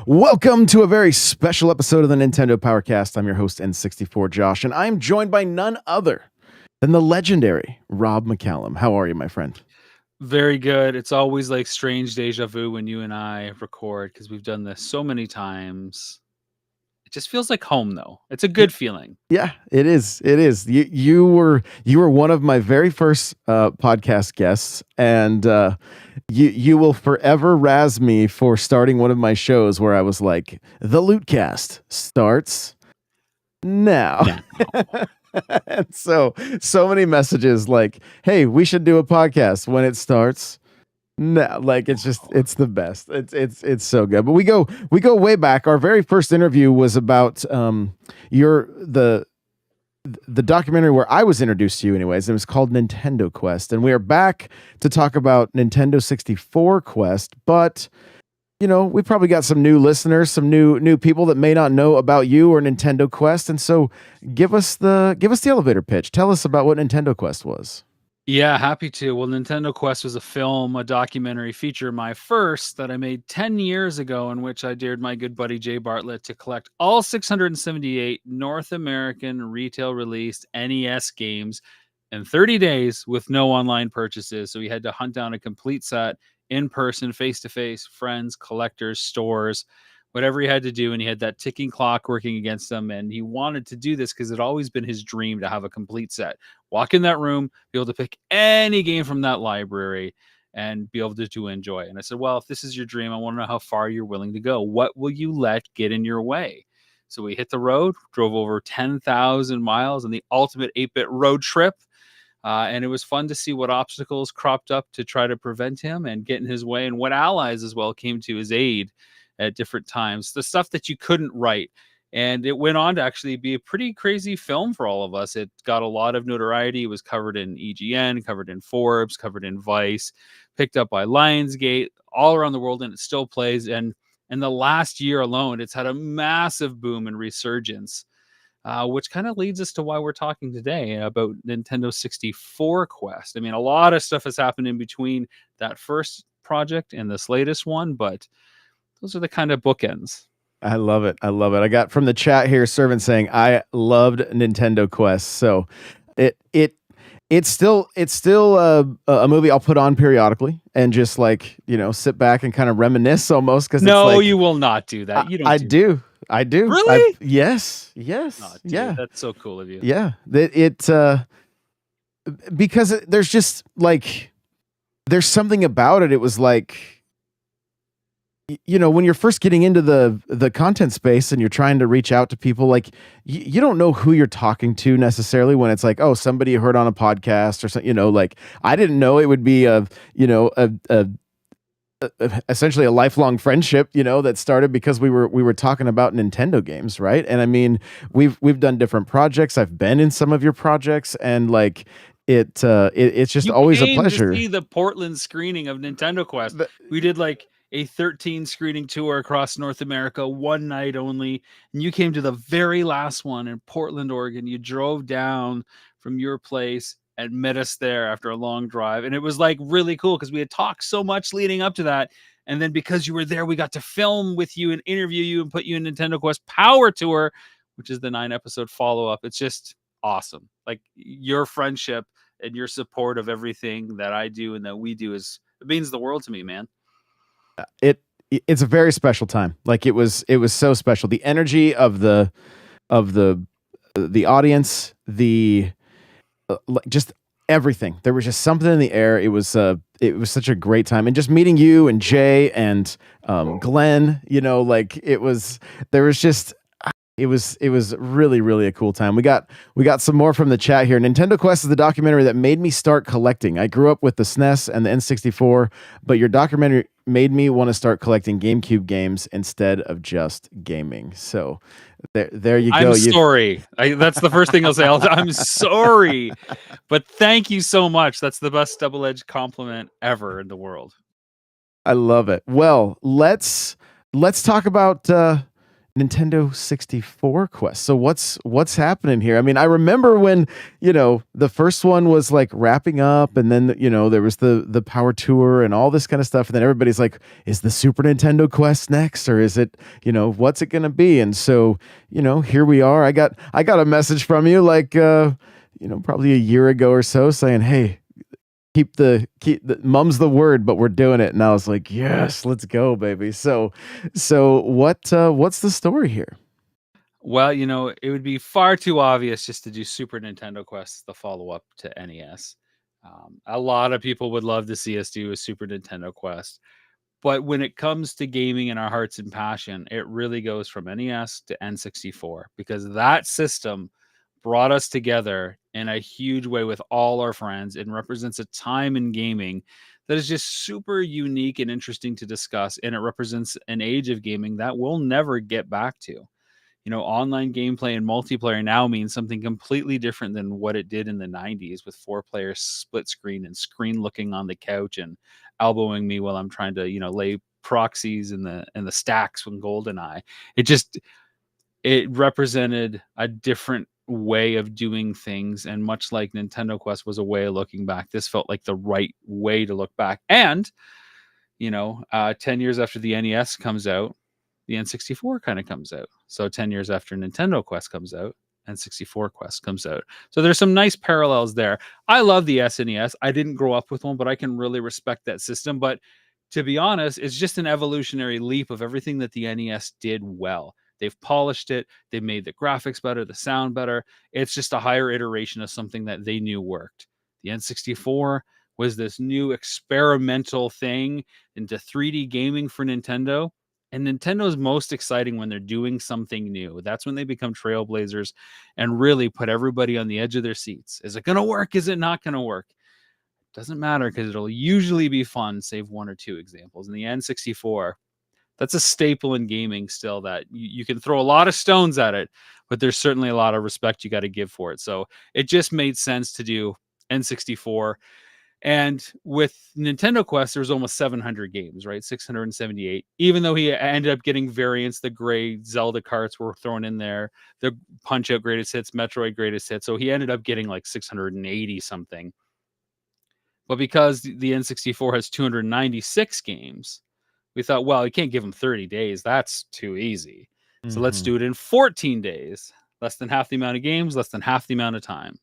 Welcome to a very special episode of the Nintendo Powercast. I'm your host, N64 Josh, and I'm joined by none other than the legendary Rob McCallum. How are you, my friend? Very good. It's always like strange deja vu when you and I record because we've done this so many times. It just feels like home, though. It's a good feeling. Yeah, it is. It is. You were one of my very first podcast guests, and you will forever razz me for starting one of my shows where I was like, "The Lootcast starts now." And so many messages like, "Hey, we should do a podcast when it starts." No, like it's the best. It's so good. But we go way back. Our very first interview was about the documentary where I was introduced to you anyways. It was called Nintendo Quest. And we are back to talk about Nintendo 64 Quest, but you know, we probably got some new listeners, some new people that may not know about you or Nintendo Quest. And so give us the elevator pitch. Tell us about what Nintendo Quest was. Yeah, happy to. Well, Nintendo Quest was a documentary feature, my first that I made 10 years ago, in which I dared my good buddy Jay Bartlett to collect all 678 North American retail released NES games in 30 days with no online purchases. So we had to hunt down a complete set in person, face to face, friends, collectors, stores, whatever he had to do. And he had that ticking clock working against him. And he wanted to do this because it had always been his dream to have a complete set. Walk in that room, be able to pick any game from that library and be able to enjoy it. And I said, well, if this is your dream, I want to know how far you're willing to go. What will you let get in your way? So we hit the road, drove over 10,000 miles on the ultimate 8-bit road trip. And it was fun to see what obstacles cropped up to try to prevent him and get in his way, and what allies as well came to his aid at different times. The stuff that you couldn't write. And it went on to actually be a pretty crazy film for all of us. It got a lot of notoriety. It was covered in EGN, covered in Forbes, covered in Vice, picked up by Lionsgate, all around the world, and it still plays. And in the last year alone, it's had a massive boom and resurgence. Which kind of leads us to why we're talking today about Nintendo 64 Quest. I mean, a lot of stuff has happened in between that first project and this latest one, but those are the kind of bookends. I love it. I love it. I got from the chat here, Servant saying, I loved Nintendo Quest. So it's still a movie I'll put on periodically and just like, you know, sit back and kind of reminisce almost. Because no, it's like, you will not do that. You don't. I do. Really? Yes. Oh, dude, yeah. That's so cool of you. Yeah. Because there's just like, there's something about it. It was like, you know, when you're first getting into the content space and you're trying to reach out to people, like you don't know who you're talking to necessarily when it's like, oh, somebody you heard on a podcast or something, you know, like I didn't know it would be essentially a lifelong friendship, you know, that started because we were talking about Nintendo games, right? And I mean, we've done different projects. I've been in some of your projects, and like it's just always a pleasure. To see the Portland screening of Nintendo Quest. We did like a 13 screening tour across North America, one night only, and you came to the very last one in Portland, Oregon. You drove down from your place and met us there after a long drive. And it was like really cool because we had talked so much leading up to that. And then because you were there, we got to film with you and interview you and put you in Nintendo Quest Power Tour, which is the 9-episode follow-up. It's just awesome. Like your friendship and your support of everything that I do and that we do it means the world to me, man. It's a very special time. Like it was so special. The energy of the audience, just everything. There was just something in the air. It was such a great time, and just meeting you and Jay and Glenn. You know, like it was really, really a cool time. We got some more from the chat here. Nintendo Quest is the documentary that made me start collecting. I grew up with the SNES and the N64, but your documentary made me want to start collecting GameCube games instead of just gaming. So there you go. I'm sorry. That's the first thing I'll say. I'm sorry, but thank you so much. That's the best double-edged compliment ever in the world. I love it. Well, let's talk about Nintendo 64 Quest. So what's happening here? I mean, I remember when, the first one was like wrapping up, and then, there was the Power Tour and all this kind of stuff. And then everybody's like, is the Super Nintendo Quest next? Or is it, what's it going to be? And so, here we are. I got a message from you like, probably a year ago or so saying, hey, keep the mum's the word, but we're doing it. And I was like, yes, let's go, baby. So what's the story here? Well, it would be far too obvious just to do Super Nintendo Quest, the follow-up to NES. A lot of people would love to see us do a Super Nintendo Quest. But when it comes to gaming in our hearts and passion, it really goes from NES to N64, because that system brought us together in a huge way with all our friends and represents a time in gaming that is just super unique and interesting to discuss. And it represents an age of gaming that we'll never get back to. Online gameplay and multiplayer now means something completely different than what it did in the 90s, with 4 players split screen and screen looking on the couch and elbowing me while I'm trying to, lay proxies in the stacks with GoldenEye. It represented a different way of doing things, and much like Nintendo Quest was a way of looking back, this felt like the right way to look back. And 10 years after the NES comes out, the N64 kind of comes out. So 10 years after Nintendo Quest comes out, N64 Quest comes out. So there's some nice parallels there. I love the SNES. I didn't grow up with one, but I can really respect that system. But to be honest, it's just an evolutionary leap of everything that the NES did well. They've polished it. They've made the graphics better, the sound better. It's just a higher iteration of something that they knew worked. The N64 was this new experimental thing into 3D gaming for Nintendo. And Nintendo's most exciting when they're doing something new. That's when they become trailblazers and really put everybody on the edge of their seats. Is it going to work? Is it not going to work? Doesn't matter, because it'll usually be fun, save one or two examples. In the N64, that's a staple in gaming still, that you can throw a lot of stones at it, but there's certainly a lot of respect you got to give for it. So it just made sense to do N64. And with Nintendo Quest, there was almost 700 games, right? 678. Even though he ended up getting variants, the gray Zelda carts were thrown in there, the Punch Out greatest hits, Metroid greatest hits. So he ended up getting like 680 something. But because the N64 has 296 games, we thought, well, you can't give him 30 days. That's too easy. So let's do it in 14 days. Less than half the amount of games, less than half the amount of time.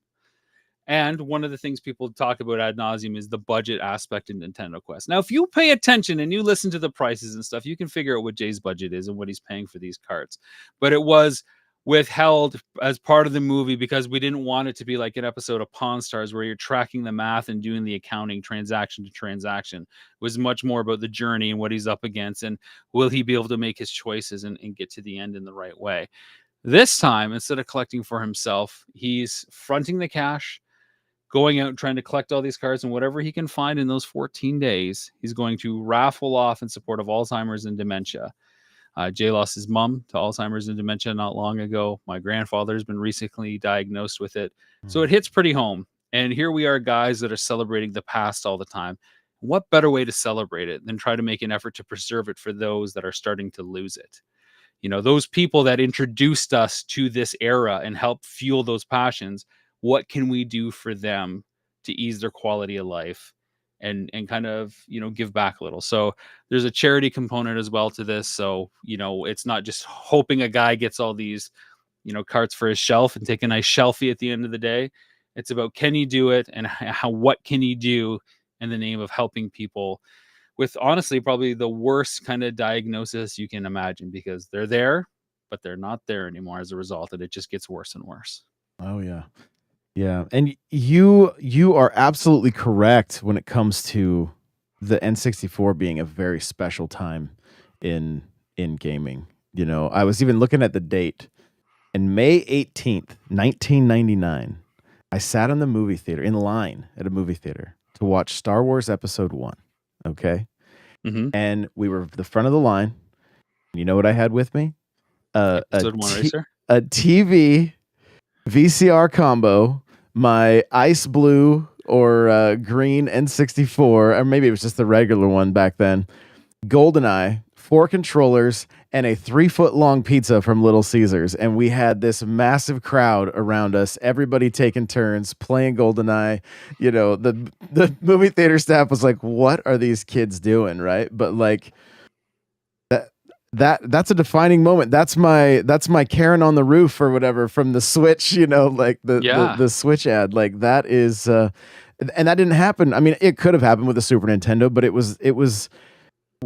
And one of the things people talk about ad nauseum is the budget aspect in Nintendo Quest. Now, if you pay attention and you listen to the prices and stuff, you can figure out what Jay's budget is and what he's paying for these carts. But it was withheld as part of the movie because we didn't want it to be like an episode of Pawn Stars where you're tracking the math and doing the accounting transaction to transaction. It was much more about the journey and what he's up against, and will he be able to make his choices and get to the end in the right way. This time, instead of collecting for himself, he's fronting the cash, going out and trying to collect all these cards, and whatever he can find in those 14 days, he's going to raffle off in support of Alzheimer's and dementia. Jay lost his mom to Alzheimer's and dementia not long ago. My grandfather's been recently diagnosed with it. So it hits pretty home. And here we are, guys that are celebrating the past all the time. What better way to celebrate it than try to make an effort to preserve it for those that are starting to lose it? Those people that introduced us to this era and helped fuel those passions, what can we do for them to ease their quality of life and kind of, give back a little? So there's a charity component as well to this. So, it's not just hoping a guy gets all these, carts for his shelf and take a nice shelfie at the end of the day. It's about, can he do it, and what can he do in the name of helping people with, honestly, probably the worst kind of diagnosis you can imagine, because they're there, but they're not there anymore as a result, and it just gets worse and worse. Oh yeah. Yeah, and you are absolutely correct when it comes to the N64 being a very special time in gaming. I was even looking at the date. And May 18th, 1999, I sat in the movie theater, in line at a movie theater, to watch Star Wars Episode 1. Okay? Mm-hmm. And we were the front of the line. You know what I had with me? Episode 1 racer? A TV VCR combo, my ice blue or green N64, or maybe it was just the regular one back then, GoldenEye, 4 controllers, and a 3-foot long pizza from Little Caesars, and we had this massive crowd around us, everybody taking turns playing GoldenEye. You know, the movie theater staff was like, what are these kids doing, right? But like that's a defining moment. That's my Karen on the roof or whatever from the Switch, you know, like the Switch ad. Like that is and that didn't happen. I mean, it could have happened with the Super Nintendo, but it was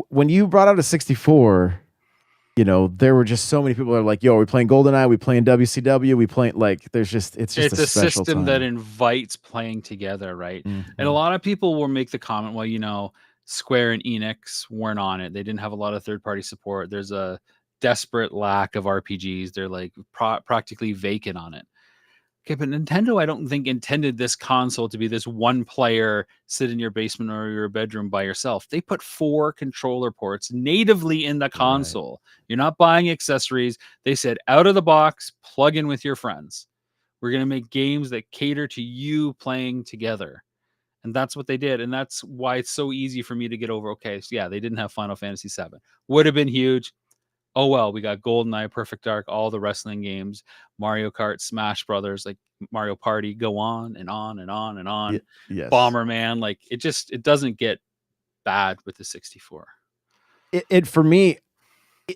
when you brought out a 64, you know, there were just so many people that are like, yo, are we playing GoldenEye? We playing WCW? We playing, like, it's just it's a special system time. that invites playing together, right? Mm-hmm. And a lot of people will make the comment, well, you know, Square and Enix weren't on it. They didn't have a lot of third-party support. There's a desperate lack of RPGs. They're like practically vacant on it. Okay, but Nintendo, I don't think intended this console to be this one player sit in your basement or your bedroom by yourself. They put 4 controller ports natively in the console. Right. You're not buying accessories. They said out of the box, plug in with your friends. We're going to make games that cater to you playing together. And that's what they did. And that's why it's so easy for me to get over. Okay, so yeah, they didn't have Final Fantasy VII. Would have been huge. Oh well, we got GoldenEye, Perfect Dark, all the wrestling games, Mario Kart, Smash Brothers, like Mario Party, go on and on and on and on. Yes. Bomberman, like it doesn't get bad with the 64. It for me,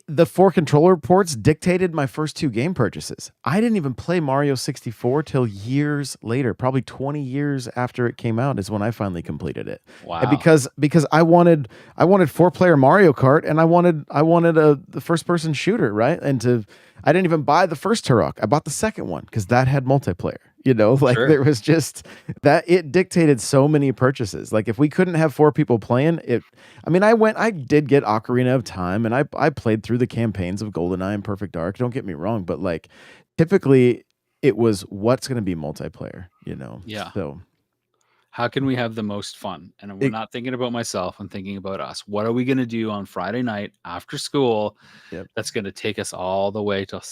the 4 controller ports dictated my first 2 game purchases. I didn't even play Mario 64 till years later, probably 20 years after it came out is when I finally completed it. Wow. And because I wanted 4-player Mario Kart, and I wanted the first person shooter, right? And I didn't even buy the first Turok. I bought the second one because that had multiplayer. You know, like sure. There was just that it dictated so many purchases. Like if we couldn't have 4 people playing it, I mean, I did get Ocarina of Time, and I played through the campaigns of GoldenEye and Perfect Dark. Don't get me wrong, but like typically it was what's going to be multiplayer, you know? Yeah. So how can we have the most fun? And we're not thinking about myself. I'm thinking about us. What are we going to do on Friday night after school? Yep. That's going to take us all the way to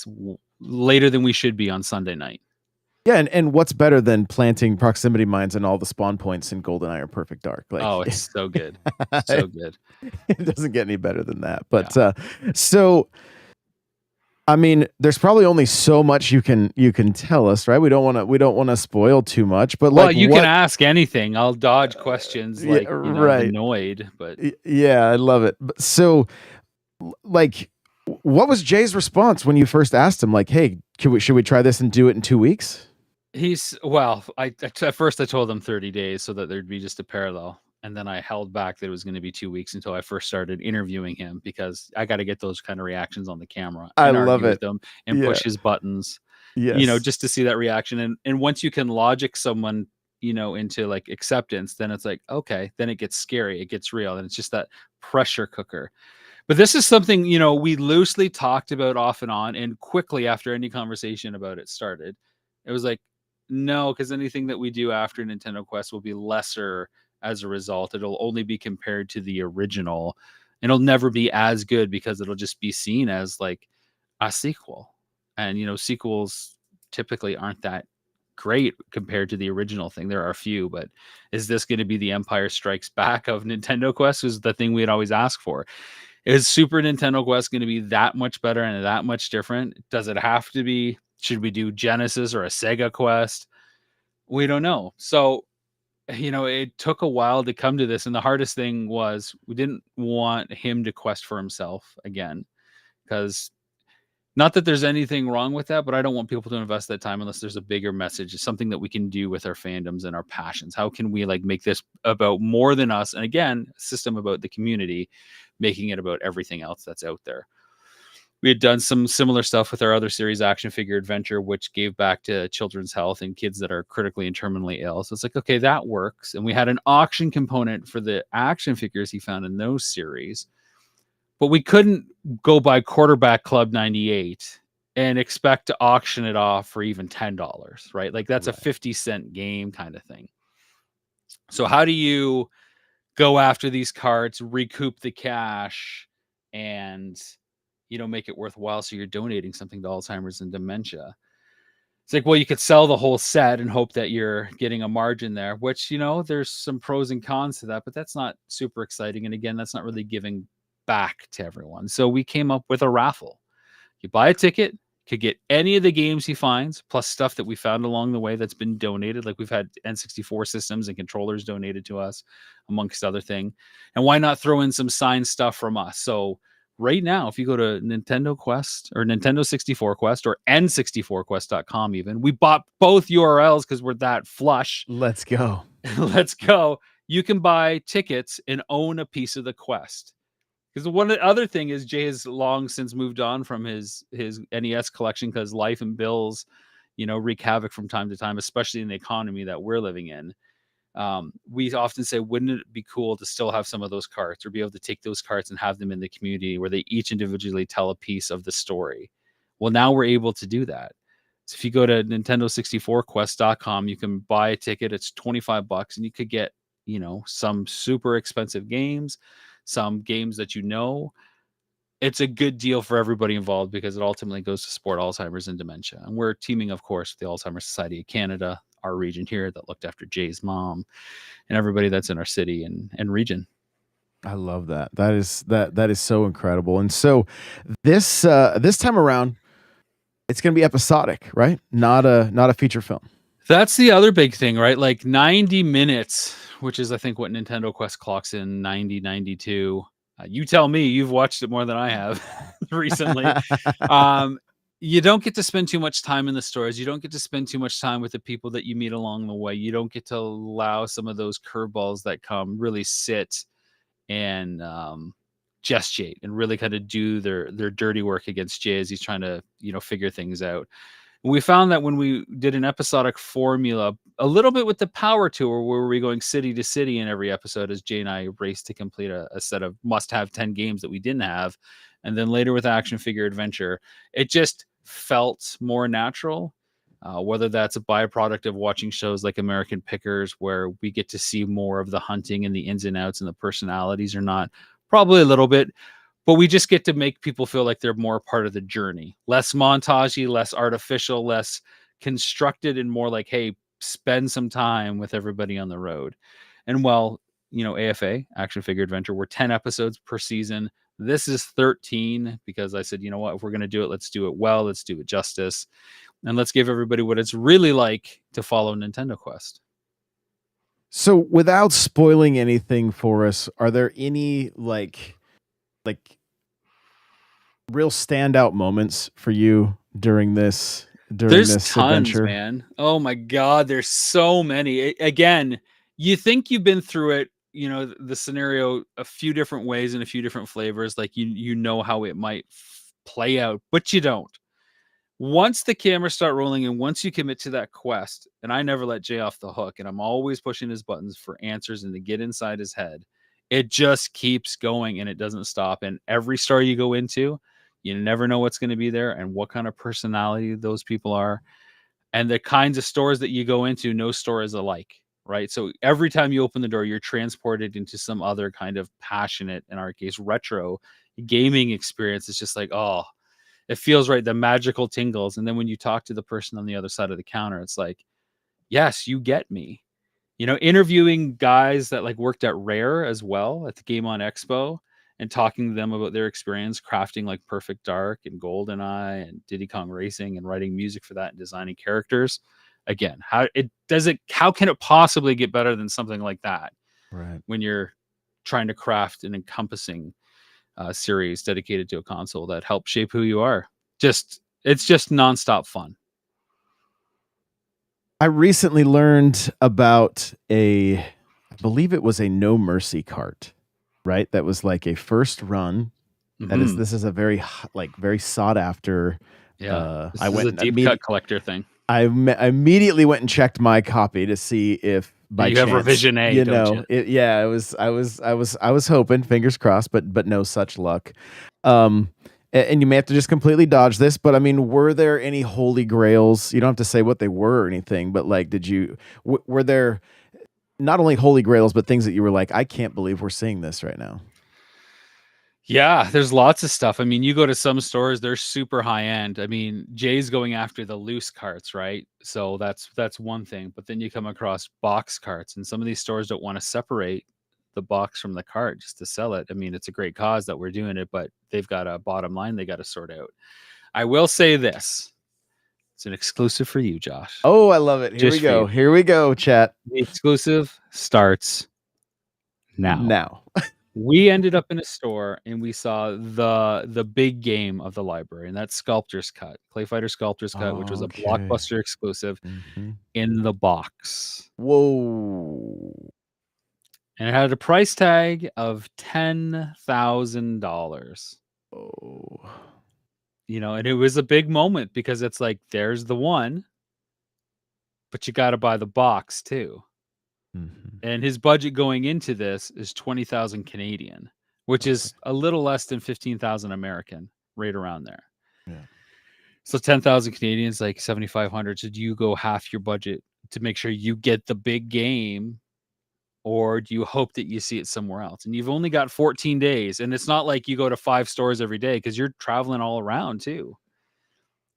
later than we should be on Sunday night. Yeah, and what's better than planting proximity mines and all the spawn points in GoldenEye or Perfect Dark? Like, oh, it's so good, so good. It doesn't get any better than that. But so, I mean, there's probably only so much you can tell us, right? We don't want to spoil too much. But well, like, you can ask anything. I'll dodge questions like right. Annoyed, but yeah, I love it. So, like, what was Jay's response when you first asked him? Like, hey, should we try this and do it in 2 weeks? At first I told him 30 days so that there'd be just a parallel. And then I held back that it was going to be 2 weeks until I first started interviewing him, because I got to get those kind of reactions on the camera. I love it. With them and push his buttons, just to see that reaction. And once you can logic someone, into like acceptance, then it's like, okay, then it gets scary. It gets real. And it's just that pressure cooker. But this is something, we loosely talked about off and on, and quickly after any conversation about it started, it was like, no, because anything that we do after Nintendo Quest will be lesser as a result. It'll only be compared to the original. It'll never be as good because it'll just be seen as like a sequel. And, sequels typically aren't that great compared to the original thing. There are a few, but is this going to be the Empire Strikes Back of Nintendo Quest? Was the thing we'd always ask for. Is Super Nintendo Quest going to be that much better and that much different? Does it have to be? Should we do Genesis or a Sega Quest? We don't know. So, it took a while to come to this. And the hardest thing was we didn't want him to quest for himself again, because not that there's anything wrong with that, but I don't want people to invest that time unless there's a bigger message. It's something that we can do with our fandoms and our passions. How can we make this about more than us? And again, a system about the community, making it about everything else that's out there. We had done some similar stuff with our other series, Action Figure Adventure, which gave back to children's health and kids that are critically and terminally ill. So it's like, okay, that works. And we had an auction component for the action figures he found in those series. But we couldn't go by Quarterback Club 98 and expect to auction it off for even $10, right? Like that's a 50-cent game kind of thing. So how do you go after these cards, recoup the cash, and make it worthwhile so you're donating something to Alzheimer's and dementia? It's like, well, you could sell the whole set and hope that you're getting a margin there, which, there's some pros and cons to that, but that's not super exciting. And again, that's not really giving back to everyone. So we came up with a raffle. You buy a ticket, could get any of the games he finds, plus stuff that we found along the way that's been donated. Like we've had N64 systems and controllers donated to us, amongst other things. And why not throw in some signed stuff from us? So right now, if you go to Nintendo Quest or Nintendo 64 Quest or N64Quest.com, even, we bought both URLs because we're that flush. Let's go. Let's go. You can buy tickets and own a piece of the quest. Because one other thing is Jay has long since moved on from his NES collection because life and bills, wreak havoc from time to time, especially in the economy that we're living in. We often say, wouldn't it be cool to still have some of those carts or be able to take those carts and have them in the community where they each individually tell a piece of the story? Well, now we're able to do that. So if you go to Nintendo64Quest.com, you can buy a ticket. It's $25 and you could get, some super expensive games, some games that it's a good deal for everybody involved because it ultimately goes to support Alzheimer's and dementia. And we're teaming, of course, with the Alzheimer's Society of Canada, our region here that looked after Jay's mom, and everybody that's in our city and region. I love that. That is so incredible. And so this time around, it's going to be episodic, right? Not a feature film. That's the other big thing, right? Like 90 minutes, which is I think what Nintendo Quest clocks in 92. You tell me, you've watched it more than I have recently. You don't get to spend too much time in the stores. You don't get to spend too much time with the people that you meet along the way. You don't get to allow some of those curveballs that come really sit and gestate and really kind of do their dirty work against Jay as he's trying to, figure things out. We found that when we did an episodic formula, a little bit with the Power Tour, where we're going city to city in every episode as Jay and I raced to complete a set of must-have 10 games that we didn't have. And then later with Action Figure Adventure, it just felt more natural, whether that's a byproduct of watching shows like American Pickers, where we get to see more of the hunting and the ins and outs and the personalities or not. Probably a little bit. But we just get to make people feel like they're more part of the journey, less montagey, less artificial, less constructed, and more like, hey, spend some time with everybody on the road. And while, AFA, Action Figure Adventure, we're 10 episodes per season. This is 13 because I said, you know what, if we're going to do it, let's do it well. Let's do it justice. And let's give everybody what it's really like to follow Nintendo Quest. So without spoiling anything for us, are there any like real standout moments for you during this There's tons, adventure? man. Oh my God, there's so many. Again, you think you've been through it, the scenario a few different ways and a few different flavors, like you know how it might play out, but you don't. Once the cameras start rolling and once you commit to that quest, and I never let Jay off the hook, and I'm always pushing his buttons for answers and to get inside his head, it just keeps going and it doesn't stop. And every story you go into, you never know what's going to be there and what kind of personality those people are. And the kinds of stores that you go into, no store is alike, right? So every time you open the door, you're transported into some other kind of passionate, in our case, retro gaming experience. It's just like, oh, it feels right. The magical tingles. And then when you talk to the person on the other side of the counter, it's like, yes, you get me. Interviewing guys that like worked at Rare as well at the Game On Expo and talking to them about their experience crafting like Perfect Dark and GoldenEye and Diddy Kong Racing and writing music for that and designing characters. Again, how can it possibly get better than something like that? Right. When you're trying to craft an encompassing series dedicated to a console that helps shape who you are. It's just nonstop fun. I recently learned about I believe it was a No Mercy cart, right? That was like a first run. Mm-hmm. This is a very sought after. Yeah, this is a deep cut collector thing. I immediately went and checked my copy to see if by you chance, have revision A, don't you? I was hoping, fingers crossed, but no such luck. And you may have to just completely dodge this, but I mean, were there any holy grails? You don't have to say what they were or anything, but like, were there not only holy grails, but things that you were like, I can't believe we're seeing this right now? Yeah, there's lots of stuff. I mean, you go to some stores, they're super high end. I mean, Jay's going after the loose carts, right? So that's one thing. But then you come across box carts, and some of these stores don't want to separate the box from the cart just to sell it. I mean, it's a great cause that we're doing it, but they've got a bottom line they got to sort out. I will say this. It's an exclusive for you, Josh. Oh, I love it. Here we Just for go. you. Here we go, chat. The exclusive starts now. Now. We ended up in a store and we saw the big game of the library, and that's Sculptor's Cut, Clay Fighter Sculptor's Cut, which was a Okay. Blockbuster exclusive in the box. Whoa. And it had a price tag of $10,000. Oh. And it was a big moment because it's like, there's the one, but you got to buy the box too. And his budget going into this is 20,000 Canadian, which is a little less than 15,000 American, right around there. Yeah. So 10,000 Canadian is like 7,500. So do you go half your budget to make sure you get the big game, or do you hope that you see it somewhere else? And you've only got 14 days, and it's not like you go to 5 stores every day because you're traveling all around too.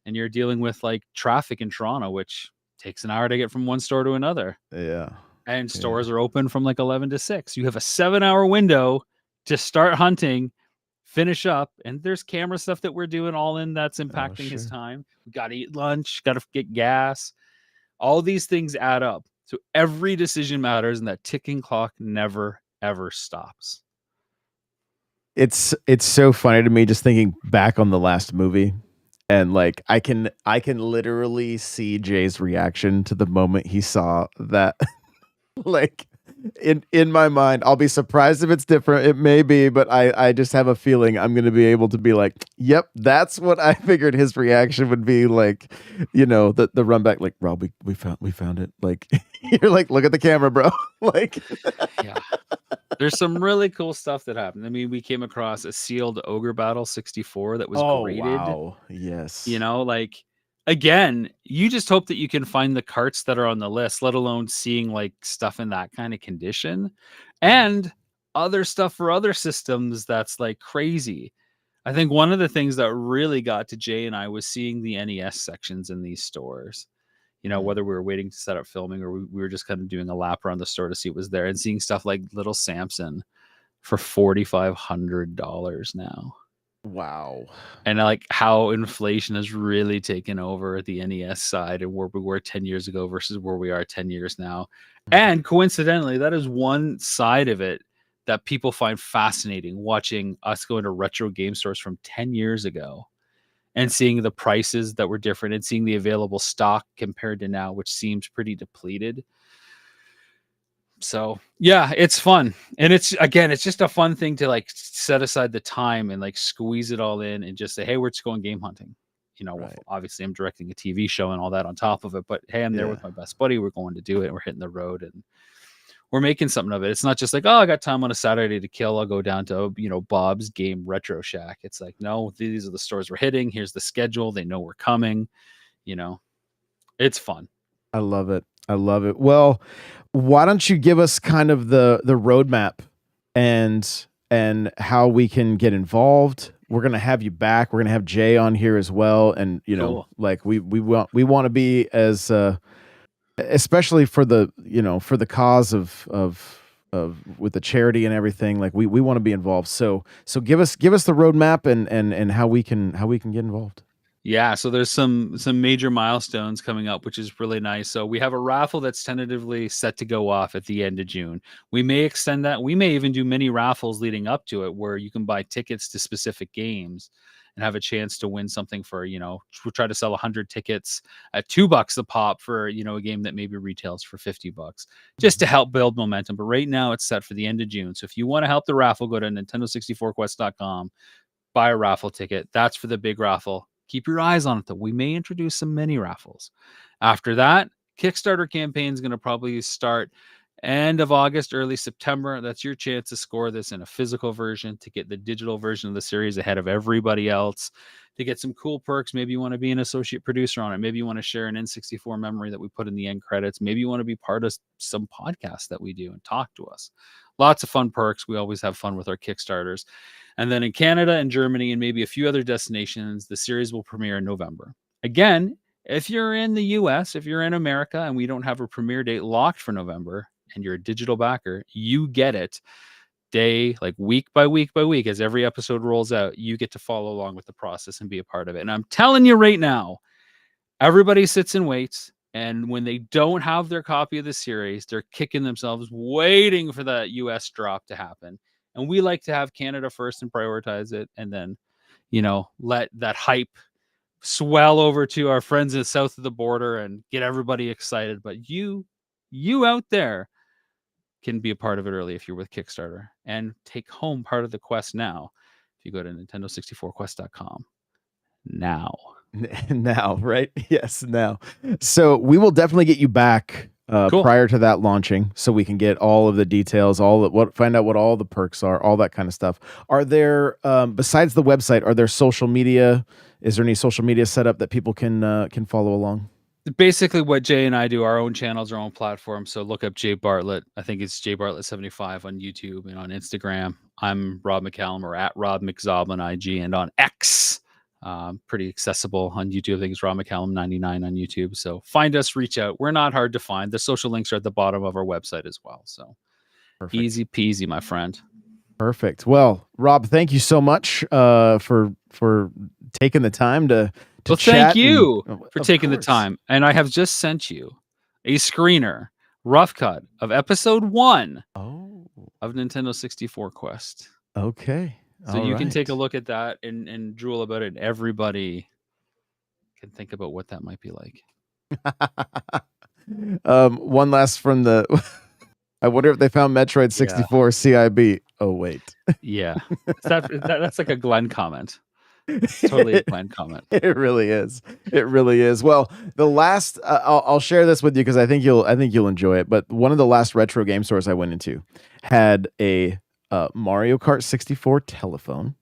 And you're dealing with like traffic in Toronto, which takes an hour to get from one store to another. Yeah. And stores are open from like 11 to 6. You have a 7-hour window to start hunting, finish up, and there's camera stuff that we're doing all in that's impacting his time. We got to eat lunch, got to get gas. All these things add up. So every decision matters, and that ticking clock never, ever stops. It's so funny to me just thinking back on the last movie. And like I can literally see Jay's reaction to the moment he saw that. Like in my mind, I'll be surprised if it's different. It may be, but I just have a feeling I'm going to be able to be like, yep, that's what I figured his reaction would be like. The run back, like, Rob, we found it. Like, you're like, look at the camera, bro. Like, yeah. There's some really cool stuff that happened. I mean, we came across a sealed Ogre Battle 64 that was graded. Wow. Yes. Like, again, you just hope that you can find the carts that are on the list, let alone seeing like stuff in that kind of condition and other stuff for other systems that's like crazy. I think one of the things that really got to Jay and I was seeing the NES sections in these stores. Whether we were waiting to set up filming or we were just kind of doing a lap around the store to see what was there, and seeing stuff like Little Samson for $4,500 now. Wow. And like how inflation has really taken over the NES side, and where we were 10 years ago versus where we are 10 years now. And coincidentally, that is one side of it that people find fascinating, watching us go into retro game stores from 10 years ago and seeing the prices that were different and seeing the available stock compared to now, which seems pretty depleted. So yeah, it's fun. And it's just a fun thing to like set aside the time and like squeeze it all in and just say, hey, we're just going game hunting. Right. Obviously I'm directing a TV show and all that on top of it, but hey, I'm there with my best buddy. We're going to do it. And we're hitting the road and we're making something of it. It's not just like, oh, I got time on a Saturday to kill. I'll go down to, Bob's Game Retro Shack. It's like, no, these are the stores we're hitting. Here's the schedule. They know we're coming. It's fun. I love it. Well, why don't you give us kind of the roadmap and how we can get involved? We're going to have you back. We're going to have Jay on here as well. And, Cool. like we want to be as, especially for the, for the cause of with the charity and everything, like we want to be involved. So give us the roadmap and how we can get involved. Yeah, so there's some major milestones coming up, which is really nice. So we have a raffle that's tentatively set to go off at the end of June. We may extend that. We may even do mini raffles leading up to it where you can buy tickets to specific games and have a chance to win something for, we'll try to sell 100 tickets at $2 a pop for, a game that maybe retails for $50 just to help build momentum. But right now it's set for the end of June. So if you want to help the raffle, go to Nintendo64Quest.com, buy a raffle ticket. That's for the big raffle. Keep your eyes on it, though. We may introduce some mini raffles. After that, Kickstarter campaign is going to probably start end of August, early September. That's your chance to score this in a physical version, to get the digital version of the series ahead of everybody else, to get some cool perks. Maybe you want to be an associate producer on it. Maybe you want to share an N64 memory that we put in the end credits. Maybe you want to be part of some podcasts that we do and talk to us. Lots of fun perks. We always have fun with our Kickstarters. And then in Canada and Germany and maybe a few other destinations, the series will premiere in November. Again, if you're in the US, if you're in America and we don't have a premiere date locked for November, and you're a digital backer, you get it like week by week by week. As every episode rolls out, you get to follow along with the process and be a part of it. And I'm telling you right now, everybody sits and waits. And when they don't have their copy of the series, they're kicking themselves waiting for that US drop to happen. And we like to have Canada first and prioritize it. And then, let that hype swell over to our friends in the south of the border and get everybody excited. But you out there can be a part of it early if you're with Kickstarter and take home part of the quest now. If you go to Nintendo64Quest.com now. Now, right? Yes, now. So we will definitely get you back Cool. prior to that launching, so we can get all of the details, find out what all the perks are, all that kind of stuff. Are there, besides the website, are there social media? Is there any social media setup that people can follow along? Basically what Jay and I do, our own channels, our own platform. So look up Jay Bartlett. I think it's Jay Bartlett 75 on YouTube and on Instagram. I'm Rob McCallum, or at Rob McZob on IG, and on X. Pretty accessible on YouTube. I think it's Rob McCallum 99 on YouTube. So find us, reach out. We're not hard to find. The social links are at the bottom of our website as well. So Perfect. Easy peasy, my friend. Perfect. Well, Rob, thank you so much for taking the time to well, chat. Thank you for taking the time. And I have just sent you a screener, rough cut of episode 1 of Nintendo 64 Quest. Okay. So you can take a look at that and drool about it. Everybody can think about what that might be like. One last from the... I wonder if they found Metroid 64 CIB. Oh, wait. Yeah. That's like a Glenn comment. It's totally a Glenn comment. It really is. It really is. Well, the last I'll share this with you because I think you'll enjoy it. But one of the last retro game stores I went into had a Mario Kart 64 telephone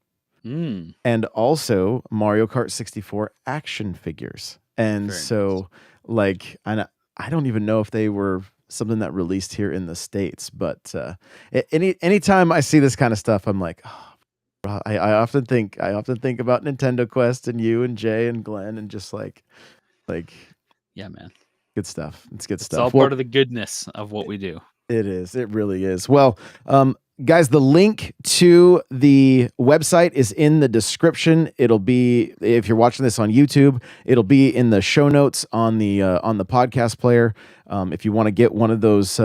and also Mario Kart 64 action figures. And Very so, like, I don't even know if they were something that released here in the States, but anytime I see this kind of stuff, I'm like, oh, I often think about Nintendo Quest and you and Jay and Glenn and just like yeah, man, good stuff. It's good stuff. It's all part of the goodness of what we do. It is. It really is. Well, guys, the link to the website is in the description. It'll be, if you're watching this on YouTube, it'll be in the show notes on the podcast player. If you want to get one of those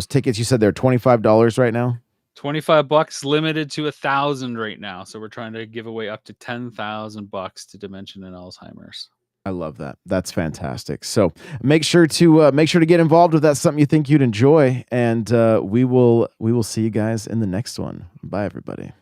tickets, you said they're $25 right now. $25, limited to 1,000 right now. So we're trying to give away up to $10,000 to Dimension and Alzheimer's. I love that. That's fantastic. So make sure to get involved if that's something you think you'd enjoy. And we will see you guys in the next one. Bye, everybody.